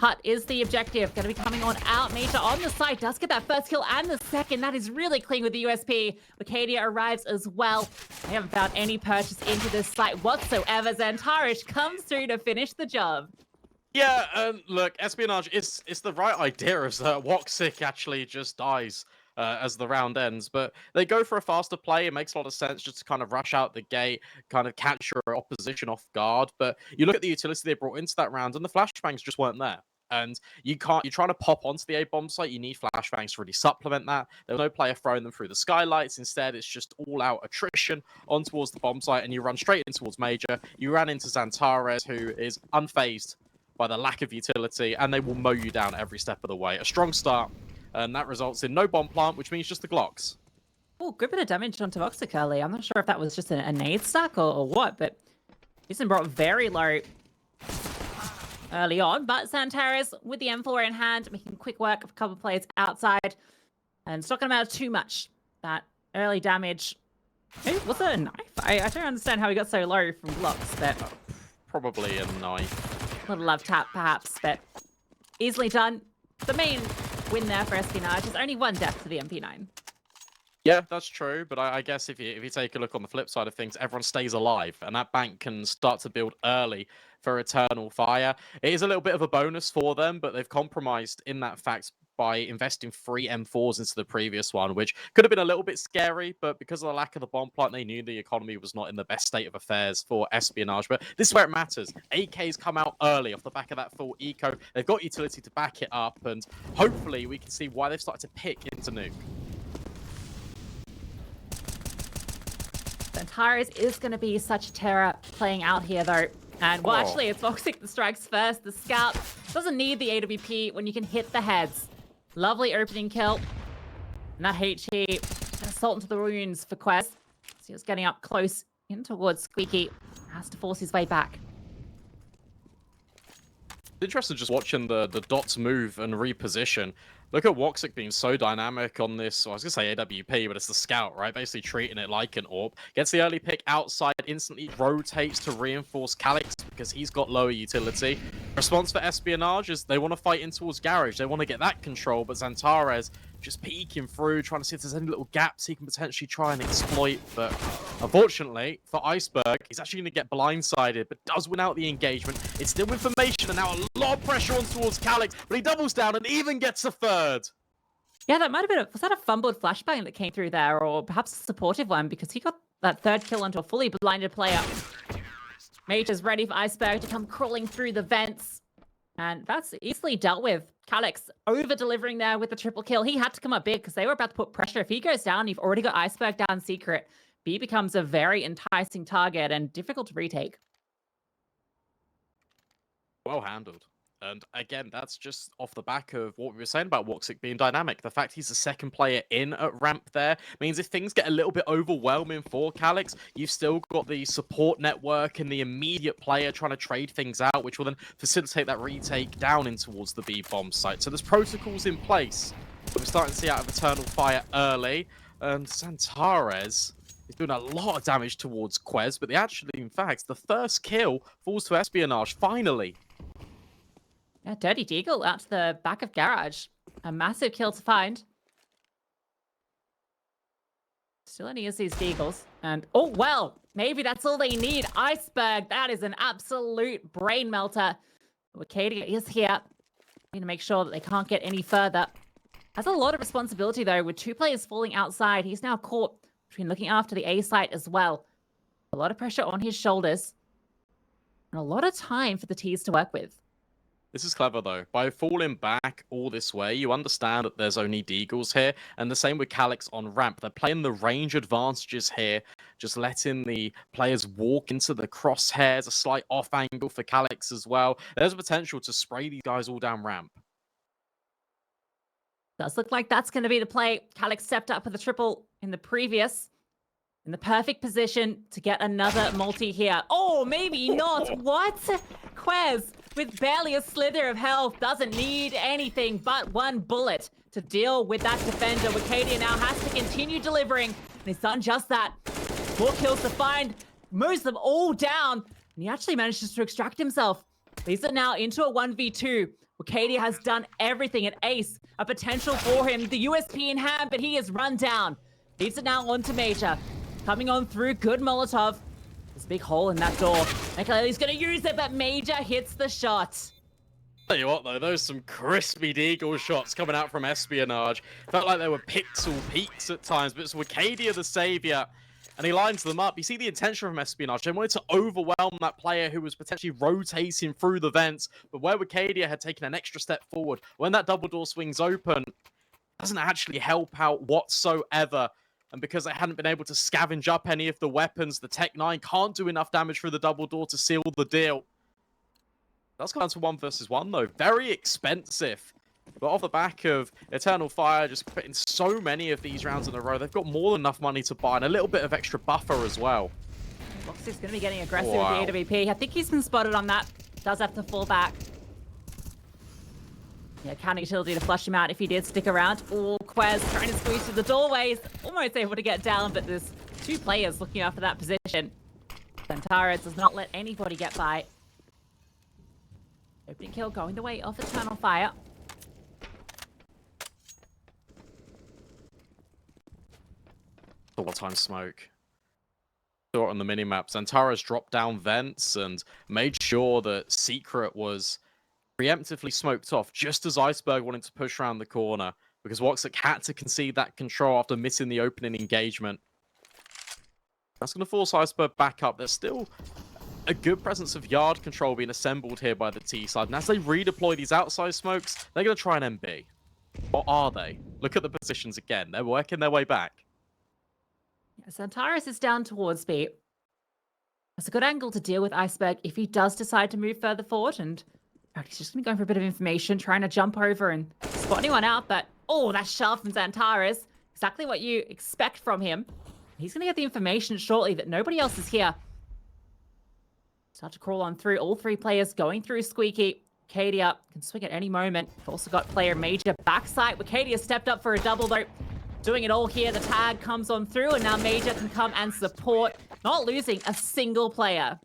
Hut is the objective. Going to be coming on out. Major on the side. Does get that first kill and the second. That is really clean with the USP. WİCADİA arrives as well. They haven't found any purchase into this site whatsoever. XANTARES comes through to finish the job. Yeah, look, espionage is the right idea as woxic actually just dies as the round ends, but they go for a faster play. It makes a lot of sense just to kind of rush out the gate, kind of catch your opposition off guard. But you look at the utility they brought into that round, and the flashbangs just weren't there. And you're trying to pop onto the A bomb site, you need flashbangs to really supplement that. There's no player throwing them through the skylights. Instead, it's just all out attrition on towards the bomb site, and you run straight in towards Major. You ran into XANTARES, who is unfazed by the lack of utility, and they will mow you down every step of the way. A strong start, and that results in no bomb plant, which means just the Glocks. Oh, good bit of damage onto woxic early. I'm not sure if that was just a nade stack or what, but Houston brought very low early on. But XANTARES with the M4 in hand, making quick work of a couple of players outside, and it's not going to matter too much. That early damage. Maybe, was it a knife? I don't understand how he got so low from Glocks, but probably a knife. A little love tap, perhaps, but easily done. The main win there for espionage is only one death to the MP9. Yeah, that's true, but I guess if you take a look on the flip side of things, everyone stays alive, and that bank can start to build early for Eternal Fire. It is a little bit of a bonus for them, but they've compromised in that fact by investing 3 M4s into the previous one, which could have been a little bit scary, but because of the lack of the bomb plant, they knew the economy was not in the best state of affairs for espionage. But this is where it matters. AK's come out early off the back of that full eco. They've got utility to back it up, and hopefully we can see why they've started to pick into nuke. XANTARES is going to be such a terror playing out here, though. And, well, actually, it's woxic that strikes first. The scout doesn't need the AWP when you can hit the heads. Lovely opening kill. And that HE, assault into the ruins for Quez. So he was getting up close in towards Squeaky. Has to force his way back. Interesting just watching the dots move and reposition. Look at woxic being so dynamic on this. Well, I was going to say AWP, but it's the scout, right? Basically treating it like an AWP. Gets the early pick outside, instantly rotates to reinforce Calyx because he's got lower utility. Response for espionage is they want to fight in towards garage. They want to get that control, but XANTARES just peeking through, trying to see if there's any little gaps he can potentially try and exploit. But unfortunately for Iceberg, he's actually going to get blindsided, but does win out the engagement. It's still information, and now a lot of pressure on towards Calyx, but he doubles down and even gets a third. Yeah, that might have been was that a fumbled flashbang that came through there, or perhaps a supportive one, because he got that third kill onto a fully blinded player. Major's ready for Iceberg to come crawling through the vents, and that's easily dealt with. Calyx over-delivering there with the triple kill. He had to come up big because they were about to put pressure. If he goes down, you've already got Iceberg down secret. B becomes a very enticing target and difficult to retake. Well handled. And again, that's just off the back of what we were saying about woxic being dynamic. The fact he's the second player in at ramp there means if things get a little bit overwhelming for Calyx, you've still got the support network and the immediate player trying to trade things out, which will then facilitate that retake down in towards the B bomb site. So there's protocols in place. We're starting to see out of Eternal Fire early. And XANTARES is doing a lot of damage towards Quez, but in fact, the first kill falls to espionage, finally. Yeah, Dirty Deagle out to the back of garage. A massive kill to find. Still only is these Deagles. And, oh, well, maybe that's all they need. Iceberg, that is an absolute brain melter. WİCADİA is here. Need to make sure that they can't get any further. Has a lot of responsibility, though, with 2 players falling outside. He's now caught between looking after the A site as well. A lot of pressure on his shoulders. And a lot of time for the T's to work with. This is clever, though. By falling back all this way, you understand that there's only Deagles here, and the same with Calyx on ramp. They're playing the range advantages here, just letting the players walk into the crosshairs, a slight off angle for Calyx as well. There's a potential to spray these guys all down ramp. Does look like that's going to be the play. Calyx stepped up with a triple in the previous. In the perfect position to get another multi here. Oh, maybe not. What? Quez, with barely a slither of health, doesn't need anything but one bullet to deal with that defender. WİCADİA now has to continue delivering, and he's done just that. 4 kills to find, mows them all down, and he actually manages to extract himself Leads it now into a 1v2. WİCADİA has done everything. An ace, a potential for him. The USP in hand, but he is run down. Leads it now onto Majer. Coming on through, good Molotov. There's a big hole in that door. He's going to use it, but Majer hits the shot. Tell you what though, those some crispy deagle shots coming out from Espionage. Felt like they were pixel peaks at times, but it's WİCADİA the savior. And he lines them up. You see the intention from Espionage. They wanted to overwhelm that player who was potentially rotating through the vents. But where WİCADİA had taken an extra step forward, when that double door swings open, it doesn't actually help out whatsoever. And because they hadn't been able to scavenge up any of the weapons, the Tech 9 can't do enough damage through the double door to seal the deal. That's gone to 1 versus 1 though. Very expensive. But off the back of Eternal Fire just putting so many of these rounds in a row, they've got more than enough money to buy and a little bit of extra buffer as well. Woxic's going to be getting aggressive with the AWP. I think he's been spotted on that. Does have to fall back. Yeah, counter utility to flush him out if he did stick around. Oh, Quez trying to squeeze through the doorways. Almost able to get down, but there's 2 players looking after that position. XANTARES does not let anybody get by. Opening kill going the way of Eternal Fire. The one-time smoke. Saw it on the minimap. XANTARES dropped down vents and made sure that Secret was preemptively smoked off just as Iceberg wanted to push around the corner because woxic had to concede that control after missing the opening engagement. That's going to force Iceberg back up. There's still a good presence of yard control being assembled here by the T side. And as they redeploy these outside smokes, they're going to try an MB. Or are they? Look at the positions again. They're working their way back. XANTARES is down towards B. That's a good angle to deal with Iceberg if he does decide to move further forward. And he's just going to go for a bit of information, trying to jump over and spot anyone out. But, oh, that's sharp from XANTARES. Exactly what you expect from him. He's going to get the information shortly that nobody else is here. Start to crawl on through. All 3 players going through Squeaky. WİCADİA can swing at any moment. We've also got player Majer backside. WİCADİA stepped up for a double though. Doing it all here. The tag comes on through and now Majer can come and support. Not losing a single player.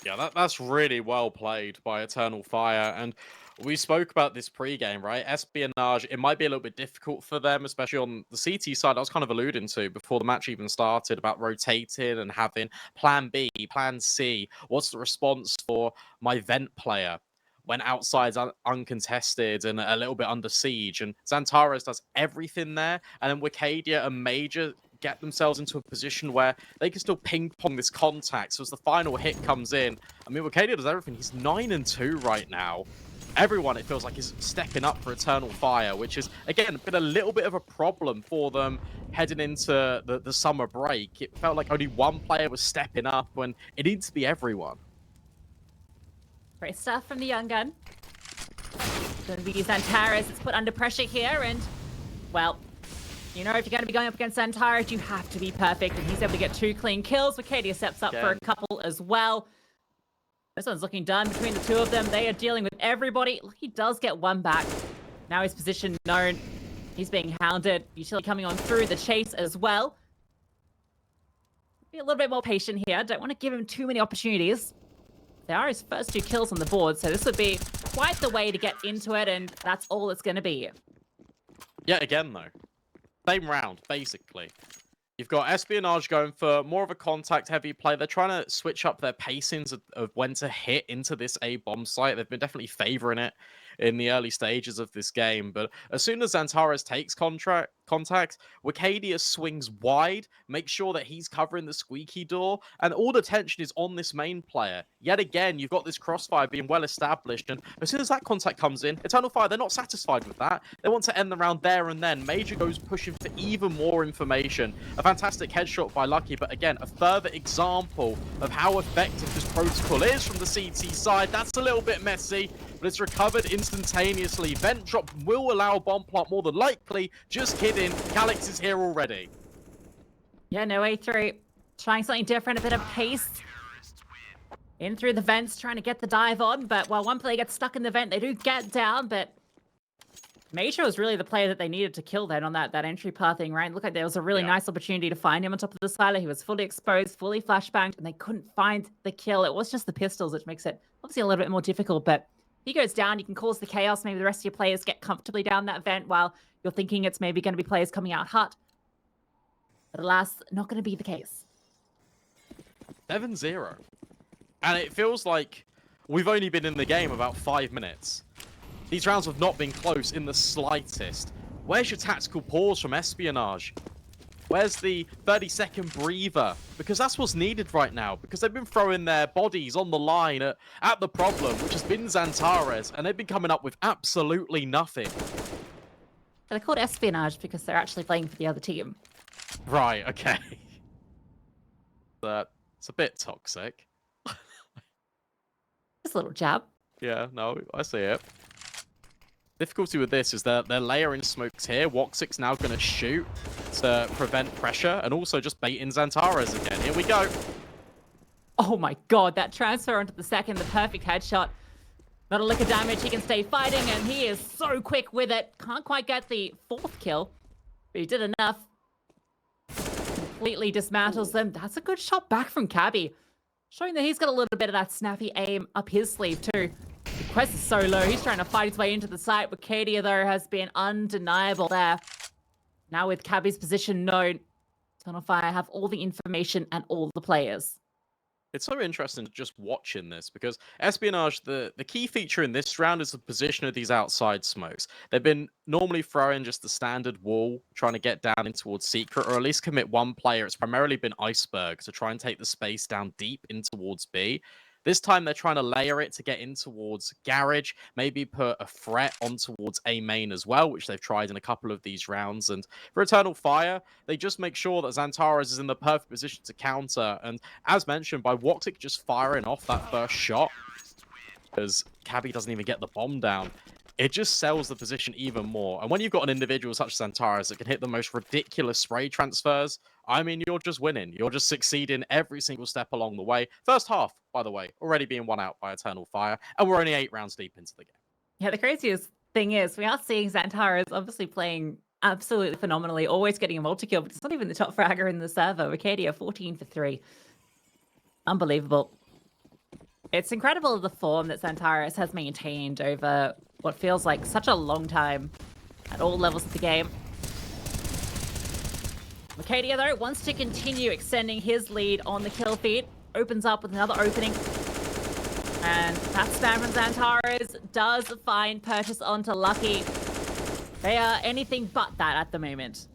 Yeah, that's really well played by Eternal Fire. And we spoke about this pre-game, right? Espionage, it might be a little bit difficult for them, especially on the CT side. I was kind of alluding to before the match even started about rotating and having plan B, plan C. What's the response for my vent player when outside's uncontested and a little bit under siege? And XANTARES does everything there. And then WİCADİA and Majer get themselves into a position where they can still ping-pong this contact. So as the final hit comes in, I mean, WİCADİA does everything. He's 9-2 right now. Everyone, it feels like, is stepping up for Eternal Fire, which is, again, been a little bit of a problem for them heading into the summer break. It felt like only one player was stepping up when it needs to be everyone. Great stuff from the young gun. Going to be XANTARES. It's put under pressure here, and, well, you know, if you're going to be going up against XANTARES, you have to be perfect, and he's able to get 2 clean kills. WİCADİA steps up for a couple as well. This one's looking done between the 2 of them. They are dealing with everybody. He does get 1 back. Now his position known. He's being hounded. Utility coming on through the chase as well. Be a little bit more patient here. Don't want to give him too many opportunities. They are his first 2 kills on the board, so this would be quite the way to get into it, and that's all it's going to be. Yet again, though. Same round, basically. You've got Espionage going for more of a contact-heavy play. They're trying to switch up their pacings of when to hit into this A-bomb site. They've been definitely favoring it in the early stages of this game. But as soon as XANTARES takes contact, WİCADİA swings wide, makes sure that he's covering the squeaky door, and all the tension is on this main player. Yet again, you've got this crossfire being well established, and as soon as that contact comes in, Eternal Fire, they're not satisfied with that. They want to end the round there and then. Majer goes pushing for even more information. A fantastic headshot by Lucky, but again, a further example of how effective this protocol is from the CT side. That's a little bit messy, but it's recovered instantaneously. Vent drop will allow bomb plant more than likely. Just kidding. Calyx is here already. Yeah, no way through. Trying something different, a bit of pace. In through the vents, trying to get the dive on, but while one player gets stuck in the vent, they do get down, but Majer was really the player that they needed to kill then on that entry pathing, right? Looked like there was a really nice opportunity to find him on top of the silo. He was fully exposed, fully flashbanged, and they couldn't find the kill. It was just the pistols, which makes it obviously a little bit more difficult. But if he goes down, you can cause the chaos. Maybe the rest of your players get comfortably down that vent while you're thinking it's maybe going to be players coming out hot. But alas, not going to be the case. 7-0. And it feels like we've only been in the game about 5 minutes. These rounds have not been close in the slightest. Where's your tactical pause from Espionage? Where's the 30-second breather? Because that's what's needed right now. Because they've been throwing their bodies on the line at the problem, which has been XANTARES, and they've been coming up with absolutely nothing. They're called Espionage because they're actually playing for the other team. Right, okay. It's a bit toxic. Just a little jab. Yeah, no, I see it. Difficulty with this is that they're layering smokes here. woxic's now going to shoot to prevent pressure and also just baiting XANTARES again. Here we go. Oh my god, that transfer onto the second, the perfect headshot. Not a lick of damage, he can stay fighting, and he is so quick with it. Can't quite get the 4th kill, but he did enough. Completely dismantles them. That's a good shot back from Cabby. Showing that he's got a little bit of that snappy aim up his sleeve too. The quest is so low. He's trying to fight his way into the site. WİCADİA, though, has been undeniable there. Now with Cabby's position known, Tunnel Fire have all the information and all the players. It's so interesting just watching this because Espionage, the key feature in this round is the position of these outside smokes. They've been normally throwing just the standard wall, trying to get down in towards secret, or at least commit one player. It's primarily been iceberg to try and take the space down deep in towards B. This time they're trying to layer it to get in towards garage, maybe put a threat on towards A main as well, which they've tried in a couple of these rounds. And for Eternal Fire, they just make sure that XANTARES is in the perfect position to counter. And as mentioned, by woxic just firing off that first shot, because Cabby doesn't even get the bomb down, it just sells the position even more. And when you've got an individual such as XANTARES that can hit the most ridiculous spray transfers, I mean, you're just winning. You're just succeeding every single step along the way. First half, by the way, already being won out by Eternal Fire, and we're only 8 rounds deep into the game. Yeah, the craziest thing is we are seeing XANTARES obviously playing absolutely phenomenally, always getting a multi-kill, but it's not even the top fragger in the server. WİCADİA 14 for 3. Unbelievable. It's incredible the form that XANTARES has maintained over what feels like such a long time at all levels of the game. WİCADİA, though, wants to continue extending his lead on the kill feed. Opens up with another opening. And that spam from XANTARES does find purchase onto Lucky. They are anything but that at the moment.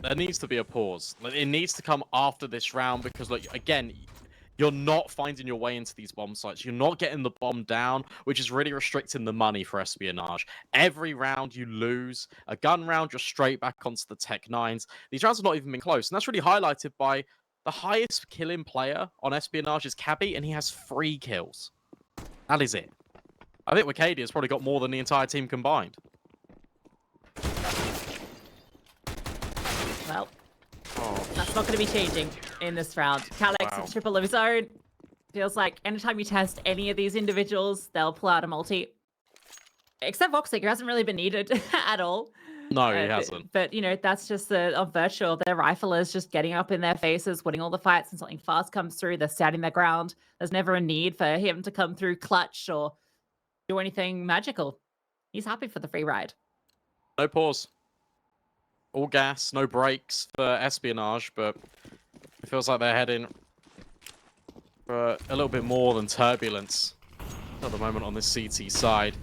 There needs to be a pause. It needs to come after this round because, look, again, you're not finding your way into these bomb sites. You're not getting the bomb down, which is really restricting the money for Espionage. Every round you lose. A gun round, you're straight back onto the Tech 9s. These rounds have not even been close. And that's really highlighted by the highest killing player on Espionage is Cabby, and he has 3 kills. That is it. I think WİCADİA has probably got more than the entire team combined. Well, that's not going to be changing in this round. Calyx with triple of his own. Feels like anytime you test any of these individuals, they'll pull out a multi. Except woxic, who hasn't really been needed at all. No, he hasn't. But, you know, that's just a virtual. Their riflers just getting up in their faces, winning all the fights, and something fast comes through. They're standing their ground. There's never a need for him to come through clutch or do anything magical. He's happy for the free ride. No pause. All gas, no brakes for Espionage, but it feels like they're heading for a little bit more than turbulence at the moment on this CT side.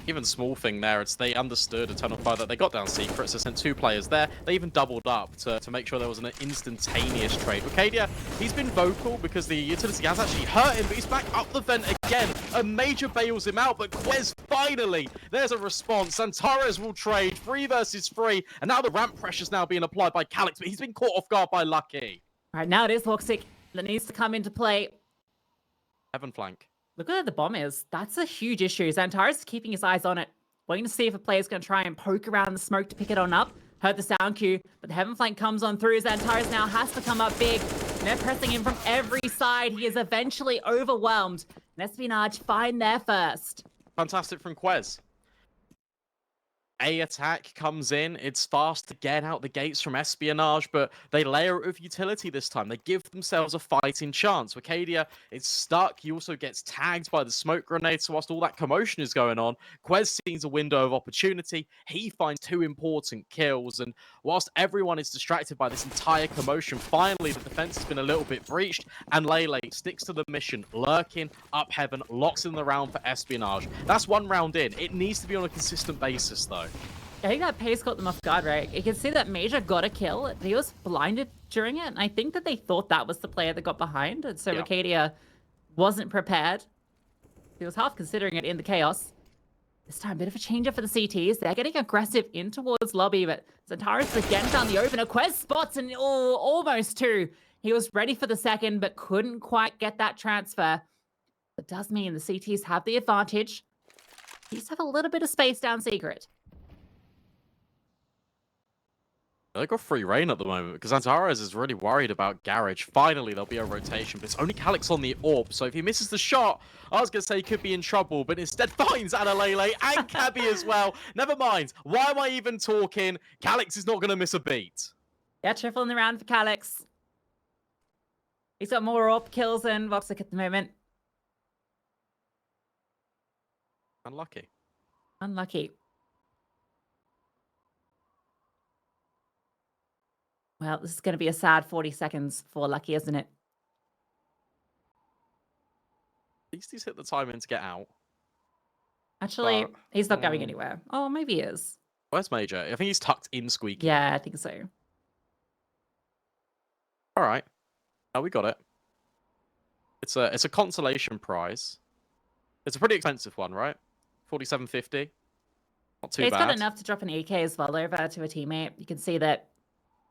Even small thing there, it's they understood Eternal Fire that they got down secrets, they sent 2 players there. They even doubled up to make sure there was an instantaneous trade. WİCADİA, he's been vocal because the utility has actually hurt him, but he's back up the vent again. A major bails him out, but Quez finally, there's a response. XANTARES will trade 3 versus 3, and now the ramp pressure's now being applied by Calyx, but he's been caught off guard by Lucky. All right, now it is woxic that needs to come into play. Heaven flank. Look at where the bomb is. That's a huge issue. XANTARES is keeping his eyes on it, waiting to see if a player's going to try and poke around the smoke to pick it on up. Heard the sound cue, but the heaven flank comes on through. XANTARES now has to come up big. And they're pressing him from every side. He is eventually overwhelmed. And Espionage find their first. Fantastic from Quez. A attack comes in. It's fast to get out the gates from Espionage, but they layer it with utility this time. They give themselves a fighting chance. WİCADİA is stuck. He also gets tagged by the smoke grenade. So whilst all that commotion is going on, Quez sees a window of opportunity. He finds 2 important kills. And whilst everyone is distracted by this entire commotion, finally the defense has been a little bit breached. And Lele sticks to the mission, lurking up heaven, locks in the round for Espionage. That's 1 round in. It needs to be on a consistent basis, though. I think that pace caught them off guard, right? You can see that Majer got a kill. He was blinded during it, and I think that they thought that was the player that got behind, and so WİCADİA wasn't prepared. He was half considering it in the chaos. This time, a bit of a change-up for the CTs. They're getting aggressive in towards lobby, but XANTARES again found the opener. Quez spots and almost 2. He was ready for the second, but couldn't quite get that transfer. It does mean the CTs have the advantage. These have a little bit of space down secret. They've got free reign at the moment because XANTARES is really worried about Garage. Finally, there'll be a rotation, but it's only Calyx on the AWP, so if he misses the shot, I was going to say he could be in trouble, but instead finds Lele and Cabby as well. Never mind. Why am I even talking? Calyx is not going to miss a beat. Yeah, triple in the round for Calyx. He's got more AWP kills than woxic at the moment. Unlucky. Unlucky. Well, this is going to be a sad 40 seconds for Lucky, isn't it? At least he's hit the timing to get out. Actually, he's not going anywhere. Oh, maybe he is. Where's Majer? I think he's tucked in Squeaky. Yeah, I think so. All right. Oh, we got it. It's a consolation prize. It's a pretty expensive one, right? 47.50. Not too bad. He's got enough to drop an EK as well over to a teammate. You can see that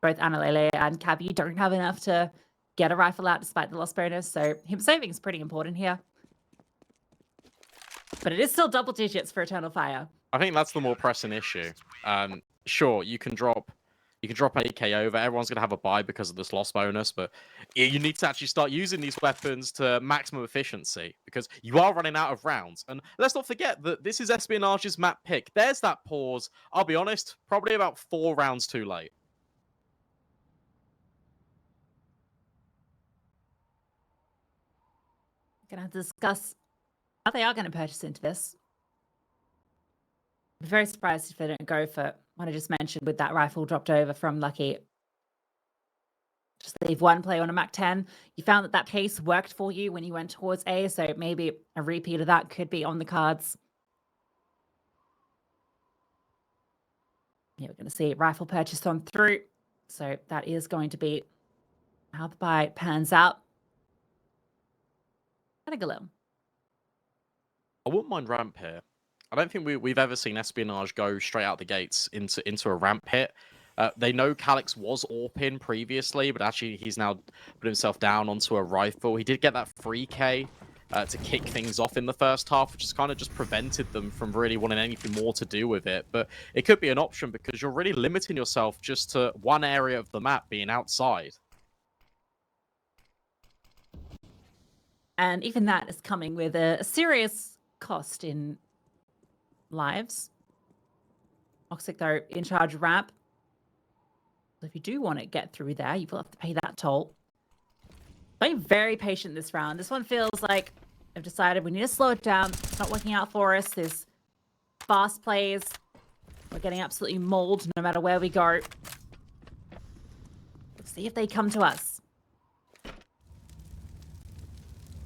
both Lele and Cabby don't have enough to get a rifle out despite the loss bonus, so him saving is pretty important here. But it is still double digits for Eternal Fire. I think that's the more pressing issue. Sure, you can drop an AK over. Everyone's going to have a buy because of this loss bonus, but you need to actually start using these weapons to maximum efficiency because you are running out of rounds. And let's not forget that this is Espionage's map pick. There's that pause. I'll be honest, probably about 4 rounds too late. Gonna have to discuss how they are going to purchase into this. I'm very surprised if they don't go for what I just mentioned with that rifle dropped over from Lucky. Just leave 1 player on a Mac 10. You found that pace worked for you when you went towards A, so maybe a repeat of that could be on the cards. Yeah, we're going to see rifle purchase on through. So that is going to be how the buy pans out. I wouldn't mind ramp here. I don't think we've ever seen Espionage go straight out the gates into a ramp hit. They know Calyx was AWPing previously, but actually he's now put himself down onto a rifle. He did get that free K to kick things off in the first half, which has kind of just prevented them from really wanting anything more to do with it. But it could be an option because you're really limiting yourself just to one area of the map being outside. And even that is coming with a serious cost in lives. woxic, though, in charge of ramp. So if you do want to get through there, you will have to pay that toll. Playing very patient this round. This one feels like I've decided we need to slow it down. It's not working out for us. There's fast plays. We're getting absolutely mauled no matter where we go. Let's see if they come to us.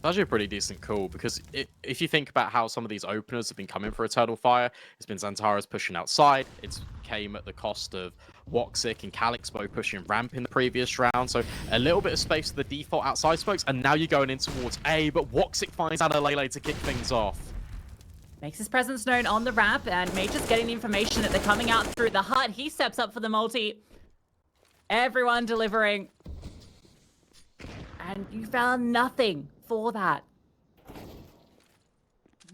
Actually a pretty decent call because if you think about how some of these openers have been coming for Eternal Fire, it's been XANTARES pushing outside. It's came at the cost of woxic and Calyx both pushing ramp in the previous round. So a little bit of space to the default outside smokes, and now you're going in towards A, but woxic finds Lele to kick things off. Makes his presence known on the ramp, and Majer's getting the information that they're coming out through the hut. He steps up for the multi. Everyone delivering. And you found nothing for that.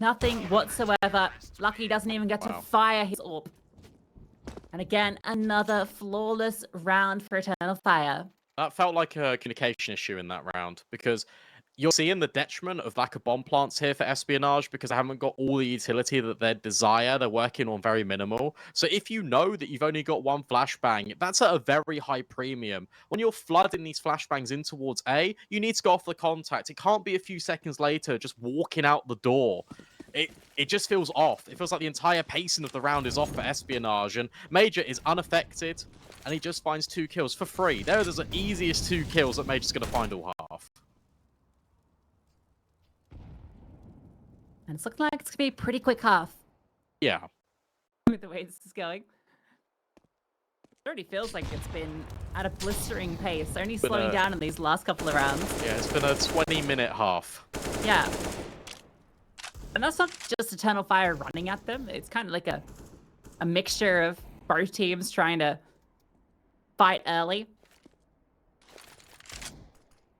Nothing whatsoever. Lucky doesn't even get to fire his AWP. And again, another flawless round for Eternal Fire. That felt like a communication issue in that round because you're seeing the detriment of lack of bomb plants here for espionage because they haven't got all the utility that they desire. They're working on very minimal. So if you know that you've only got one flashbang, that's at a very high premium. When you're flooding these flashbangs in towards A, you need to go off the contact. It can't be a few seconds later just walking out the door. It just feels off. It feels like the entire pacing of the round is off for espionage, and Major is unaffected, and he just finds 2 kills for free. There's the easiest 2 kills that Major's going to find all half. And it's looking like it's going to be a pretty quick half. Yeah. With the way this is going. It already feels like it's been at a blistering pace, only slowing down in these last couple of rounds. Yeah, it's been a 20-minute half. Yeah. And that's not just Eternal Fire running at them. It's kind of like a mixture of both teams trying to fight early.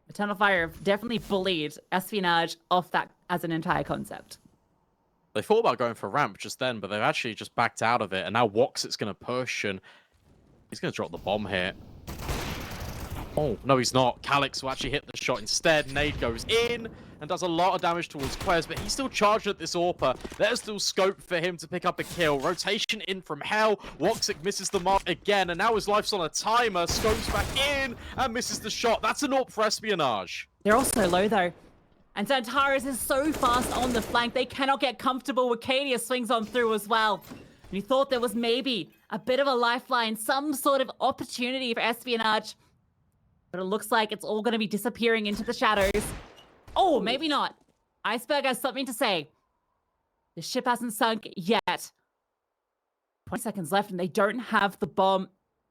Eternal Fire have definitely bullied espionage off that as an entire concept. They thought about going for ramp just then, but they've actually just backed out of it. And now woxic's going to push, and he's going to drop the bomb here. Oh, no, he's not. Calyx will actually hit the shot instead. Nade goes in and does a lot of damage towards Quez, but he's still charged at this AWPer. There's still scope for him to pick up a kill. Rotation in from hell. Woxic misses the mark again, and now his life's on a timer. Scopes back in and misses the shot. That's an AWP for espionage. They're also low, though. And XANTARES is so fast on the flank, they cannot get comfortable. WİCADİA swings on through as well. And you thought there was maybe a bit of a lifeline, some sort of opportunity for espionage. But it looks like it's all going to be disappearing into the shadows. Oh, maybe not. Iceberg has something to say. The ship hasn't sunk yet. 20 seconds left and they don't have the bomb.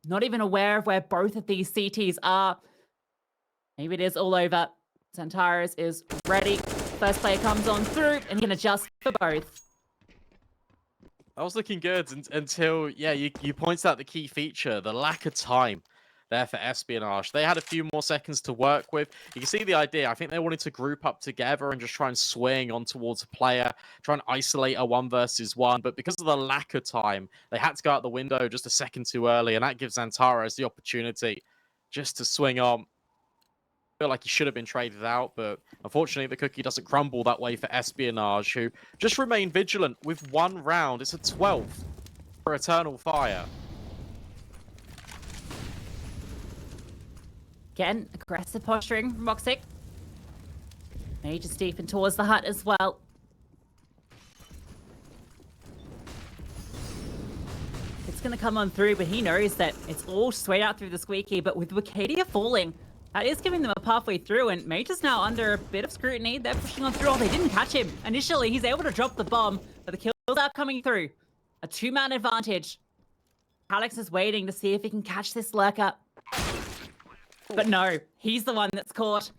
Not even aware of where both of these CTs are. Maybe it is all over. XANTARES is ready. First player comes on through and he can adjust for both. That was looking good until, yeah, you pointed out the key feature, the lack of time there for espionage. They had a few more seconds to work with. You can see the idea. I think they wanted to group up together and just try and swing on towards a player, try and isolate a 1 versus 1. But because of the lack of time, they had to go out the window just a second too early, and that gives XANTARES the opportunity just to swing on. I feel like he should have been traded out, but unfortunately the cookie doesn't crumble that way for espionage, who just remain vigilant with 1 round. It's a 12th for Eternal Fire. Again, aggressive posturing from woxic. Major's deep in towards the hut as well. It's going to come on through, but he knows that it's all straight out through the squeaky. But with WİCADİA falling, that is giving them a pathway through, and Major's now under a bit of scrutiny. They're pushing on through. Oh, they didn't catch him. Initially, he's able to drop the bomb, but the kills are coming through. A 2-man advantage. Alex is waiting to see if he can catch this lurker. But no, he's the one that's caught.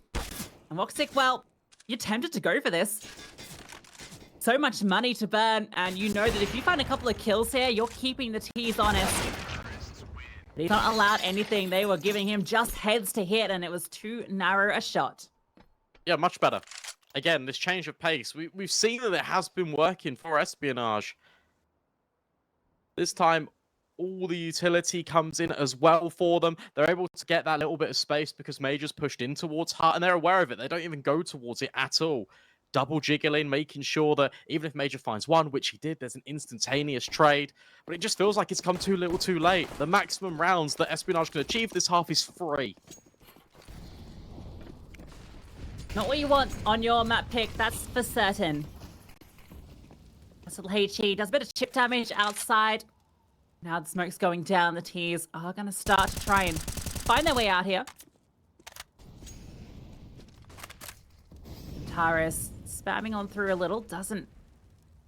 And woxic, well, you're tempted to go for this. So much money to burn, and you know that if you find a couple of kills here, you're keeping the T's honest. But he's not allowed anything. They were giving him just heads to hit, and it was too narrow a shot. Yeah, much better. Again, this change of pace. We've seen that it has been working for espionage. This time, all the utility comes in as well for them. They're able to get that little bit of space because Major's pushed in towards Hut, and they're aware of it. They don't even go towards it at all. Double jiggling, making sure that even if Major finds one, which he did, there's an instantaneous trade. But it just feels like it's come too little too late. The maximum rounds that espionage can achieve this half is 3. Not what you want on your map pick, that's for certain. This little HE does a bit of chip damage outside. Now the smoke's going down. The T's are going to start to try and find their way out here. XANTARES spamming on through a little. Doesn't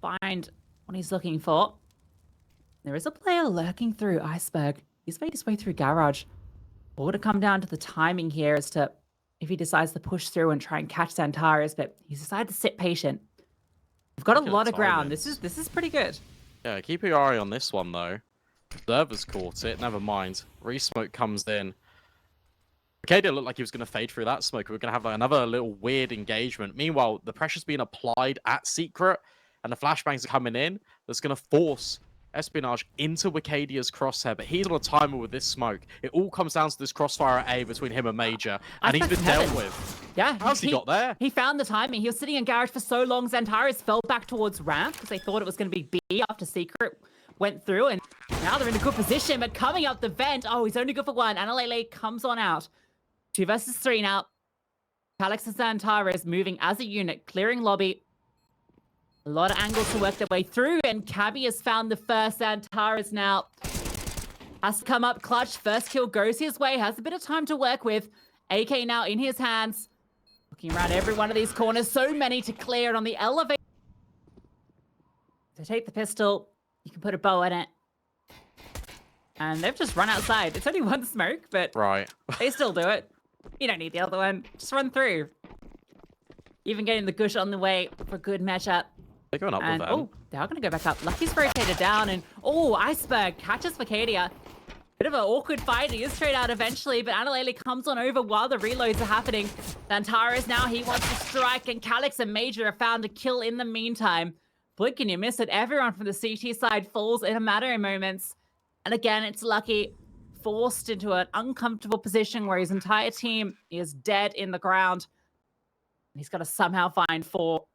find what he's looking for. There is a player lurking through Iceberg. He's made his way through Garage. All to come down to the timing here as to if he decides to push through and try and catch XANTARES, but he's decided to sit patient. We've got a lot of ground. This is pretty good. Yeah, keep your eye on this one though. Observer's caught it. Never mind. Resmoke comes in. WİCADİA looked like he was going to fade through that smoke. We're going to have like another little weird engagement. Meanwhile, the pressure's being applied at Secret, and the flashbangs are coming in. That's going to force Espionage into WİCADİA's crosshair, but he's on a timer with this smoke. It all comes down to this crossfire at A between him and Major, and he's been dealt with. Yeah. How's he got there? He found the timing. He was sitting in garage for so long, XANTARES fell back towards ramp because they thought it was going to be B after Secret went through, and now they're in a good position, but coming up the vent, oh, he's only good for one. Analele comes on out. 2 versus 3 now. Calix and XANTARES moving as a unit, clearing lobby. A lot of angles to work their way through, and Cabby has found the first. XANTARES now has to come up clutch. First kill goes his way, has a bit of time to work with. AK now in his hands. Looking around every one of these corners, so many to clear, and on the elevator. To take the pistol, you can put a bow in it. And they've just run outside. It's only one smoke, but right. They still do it. You don't need the other one. Just run through. Even getting the gush on the way for good matchup. They're going up with them. Oh, they are going to go back up. Lucky's rotated down, and oh, Iceberg catches WİCADİA. Bit of an awkward fight. He is straight out eventually, but Analele comes on over while the reloads are happening. XANTARES now, he wants to strike, and Calix and Major have found a kill in the meantime. Blink and you miss it. Everyone from the CT side falls in a matter of moments. And again, it's Lucky forced into an uncomfortable position where his entire team is dead in the ground. He's got to somehow find 4.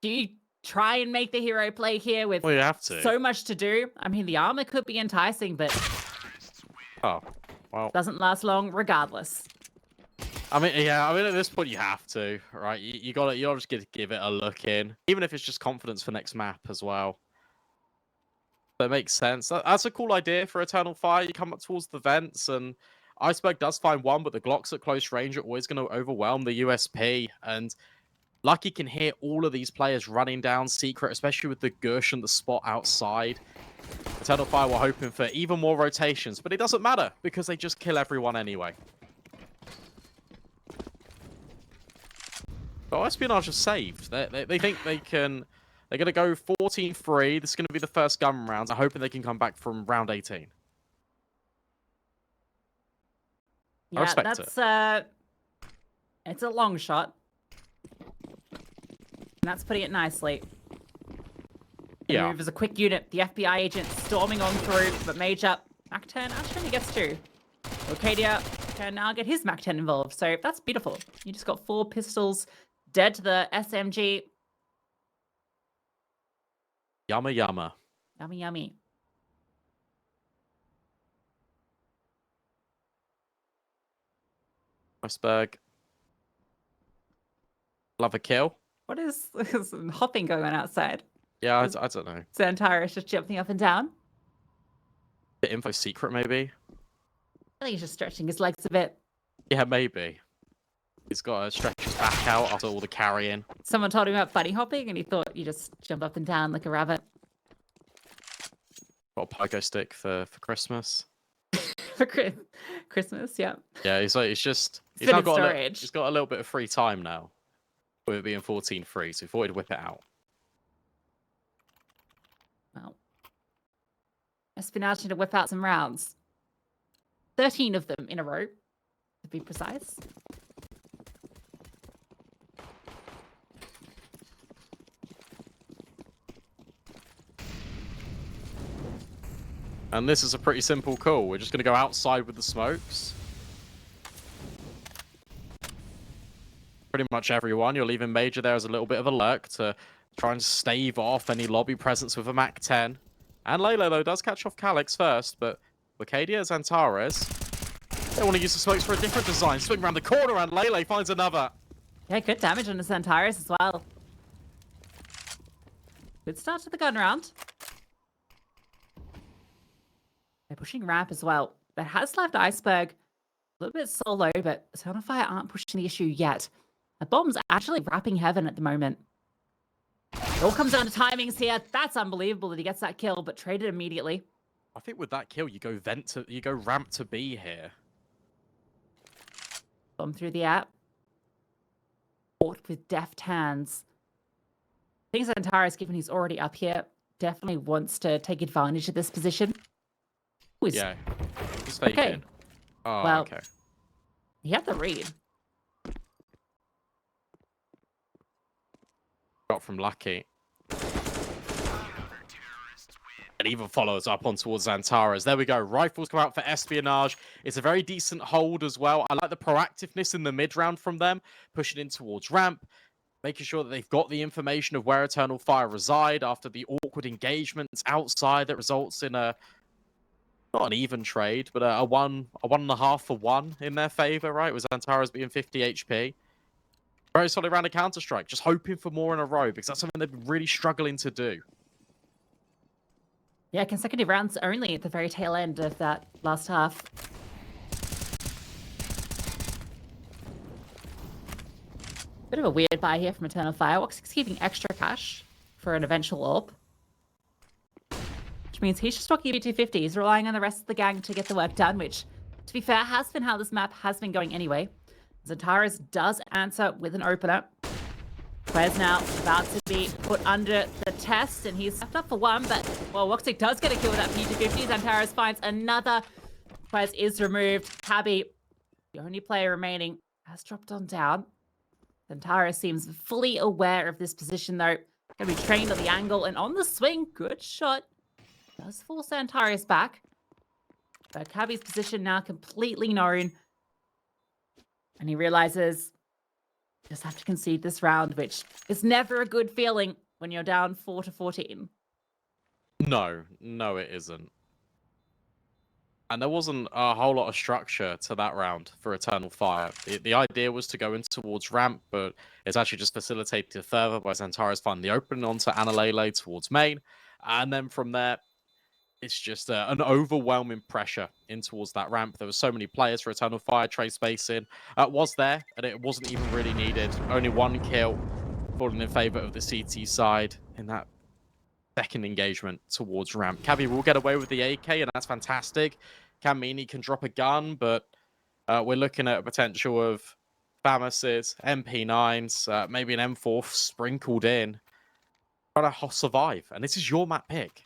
Do you try and make the hero play here with well, you have to. So much to do? I mean, the armor could be enticing, but oh, well, doesn't last long regardless. I mean, yeah, I mean, at this point you have to, right? You got to, you're just gonna give it a look in, even if it's just confidence for next map as well. That makes sense. That's a cool idea for Eternal Fire. You come up towards the vents, and Iceberg does find one, but the Glocks at close range are always going to overwhelm the USP. And Lucky can hear all of these players running down Secret, especially with the gush and the spot outside. Eternal Fire were hoping for even more rotations, but it doesn't matter because they just kill everyone anyway. But Espionage is saved. They think they can. They're going to go 14-3. This is going to be the first gun round. I'm hoping they can come back from round 18. Yeah, I respect it. It's a long shot. And that's putting it nicely. The move is a quick unit. The FBI agent storming on through, but Major, Mac-10 actually gets 2. WİCADİA can now get his Mac-10 involved, so that's beautiful. You just got 4 pistols, dead to the SMG. Yumma yumma. Yummy, yummy. Iceberg. Love a kill. What is some hopping going on outside? Yeah, I don't know. XANTARES just jumping up and down. Bit info secret, maybe? I think he's just stretching his legs a bit. Yeah, maybe. He's got to stretch his back out after all the carrying. Someone told him about bunny hopping, and he thought you just jump up and down like a rabbit. Got a pogo stick for Christmas. For Christmas, yeah. Yeah, he's now got he's got a little bit of free time now. With it being 14-3, so he thought he'd whip it out. Well, Espionage to whip out some rounds. 13 of them in a row, to be precise. And this is a pretty simple call. We're just going to go outside with the smokes. Pretty much everyone. You're leaving Major there as a little bit of a lurk to try and stave off any lobby presence with a Mac-10. And Lele, though, does catch off Calix first, but WİCADİA, XANTARES, they want to use the smokes for a different design. Swing around the corner, and Lele finds another. Yeah, good damage on the XANTARES as well. Good start to the gun round. They're pushing ramp as well. That has left Iceberg a little bit solo, but Eternal Fire aren't pushing the issue yet. The bomb's actually wrapping heaven at the moment. It all comes down to timings here. That's unbelievable that he gets that kill, but traded immediately. I think with that kill, you go ramp to B here. Bomb through the app. Fought with deft hands. I think XANTARES, given he's already up here, definitely wants to take advantage of this position. Yeah, he's faking. Okay. Oh, well, okay. He had the read. Got from Lucky. and even follows up on towards XANTARES. There we go. Rifles come out for espionage. It's a very decent hold as well. I like the proactiveness in the mid round from them, pushing in towards ramp, making sure that they've got the information of where Eternal Fire reside after the awkward engagements outside that results in a not an even trade, but a 1.5 for 1 in their favor, right? With XANTARES being 50 HP. Very solid round of Counter-Strike, just hoping for more in a row because that's something they've been really struggling to do. Yeah, consecutive rounds only at the very tail end of that last half. Bit of a weird buy here from Eternal Fire. woxic keeping extra cash for an eventual orb. Which means he's just rocking EB250. He's relying on the rest of the gang to get the work done, which, to be fair, has been how this map has been going anyway. XANTARES does answer with an opener. Quez now about to be put under the test, and he's stepped up for one, but, well, woxic does get a kill with that P250. XANTARES finds another. Quez is removed. Cabby, the only player remaining, has dropped on down. XANTARES seems fully aware of this position, though. Going to be trained on the angle and on the swing. Good shot. Does force XANTARES back. But Cabby's position now completely known. And he realizes just have to concede this round, which is never a good feeling when you're down 4-14. No, it isn't. And there wasn't a whole lot of structure to that round for Eternal Fire. The idea was to go in towards ramp, but it's actually just facilitated further by XANTARES finding the opening onto Analele towards main. And then from there, it's just an overwhelming pressure in towards that ramp. There were so many players for Eternal Fire. Trade spacing was there, and it wasn't even really needed. Only one kill falling in favor of the CT side in that second engagement towards ramp. Cabby will get away with the AK, and that's fantastic. Can mean he can drop a gun, but we're looking at a potential of FAMASes, MP9s, maybe an M4 sprinkled in. Trying to survive, and this is your map pick.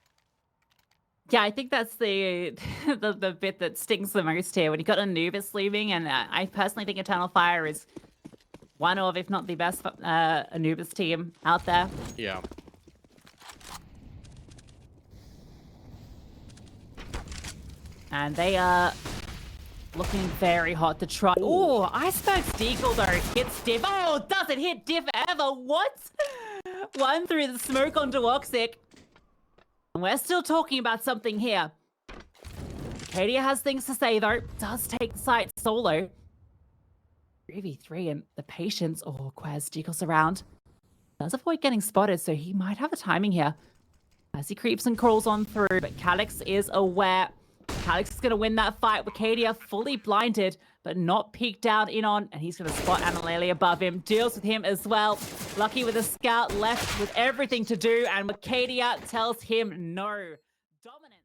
Yeah, I think that's the the bit that stings the most here. When you got Anubis leaving, and I personally think Eternal Fire is one of, if not the best Anubis team out there. Yeah. And they are looking very hot to try. Oh, Iceberg's deagle though hits Div. Oh, doesn't hit Div ever. What? One through the smoke onto woxic. We're still talking about something here. WİCADİA has things to say, though. Does take the site solo. 3v3 and the patience. Oh, Quez jiggles around. Does avoid getting spotted, so he might have a timing here. As he creeps and crawls on through, but Calix is aware. Calix is going to win that fight. WİCADİA fully blinded, but not peeked down in on, and he's going to spot Analele above him. Deals with him as well. Lucky with a scout left with everything to do, and WİCADİA tells him no. Dominant.